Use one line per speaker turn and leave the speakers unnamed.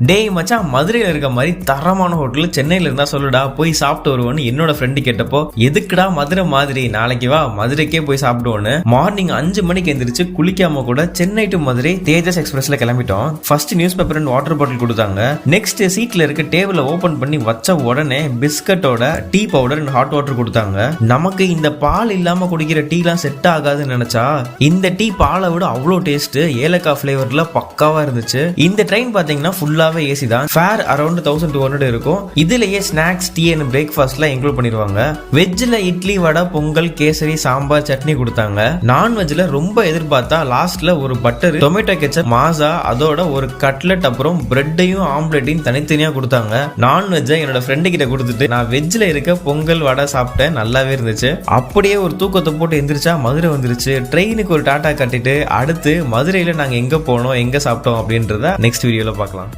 டேய் மச்சான், மதுரையில் இருக்க மாதிரி தரமான ஹோட்டல் சென்னையில இருந்தா சொல்லுடா, போய் சாப்பிட்டு வருவோன்னு என்னோட ஃப்ரெண்டு கேட்டப்போ, எதுக்குடா மதுரை மாதிரி, நாளைக்கு வா மதுரைக்கே போய் சாப்பிடுவோன்னு மார்னிங் 5 மணிக்கு எந்திரிச்சு குளிக்காம கூட சென்னை டு மதுரை தேஜஸ் எக்ஸ்பிரஸ்ல கிளம்பிட்டோம். First news paper and water bottle கொடுத்தாங்க. நெக்ஸ்ட் சீட்ல இருக்க டேபிள ஓபன் பண்ணி வச்ச உடனே பிஸ்கட்டோட tea powder and hot water கொடுத்தாங்க. நமக்கு இந்த பால் இல்லாம குடிக்கிற டீலாம் செட் ஆகாதுன்னு நினைச்சா, இந்த டீ பாலை விட அவ்வளோ டேஸ்ட், ஏலக்காய் ஃபிளேவர்ல பக்காவா இருந்துச்சு. இந்த ட்ரெயின் பாத்தீங்கன்னா ஃபுல்லாவே ஏசி தான். ஃபேர் அரௌண்ட் 1200 இருக்கும். இதுலயே ஸ்நாக்ஸ், டீ அண்ட் பிரேக்ஃபாஸ்ட்லாம் இன்க்ளூட் பண்ணிடுவாங்க. வெஜ்ல இட்லி, வடை, பொங்கல், கேசரி, சாம்பார், சட்னி கொடுத்தாங்க. நான்வெஜ்ல ரொம்ப எதிர்பார்த்தா லாஸ்ட்ல ஒரு பட்டர், டொமேட்டோ கெச்சப், மாசா, அதோட ஒரு கட்லெட், அப்புறம் பிரெட்டையும் ஆம்லெட்டையும் தனித்தனியா கொடுத்தாங்க. நான்வெஜ்ஜை என்னோட ஃப்ரெண்டு கிட்ட கொடுத்துட்டு நான் வெஜ்ல இருக்க பொங்கல், வடை சாப்பிட்டேன். நல்லாவே இருந்துச்சு. அப்படியே ஒரு தூக்கத்தை போட்டு எந்திரிச்சா மதுரை வந்துருச்சு. ட்ரெயினுக்கு ஒரு டாட்டா கட்டிட்டு அடுத்து மதுரையில நாங்க எங்க போனோம், எங்க சாப்பிட்டோம் அப்படின்றத நெக்ஸ்ட் வீடியோல பார்க்கலாம்.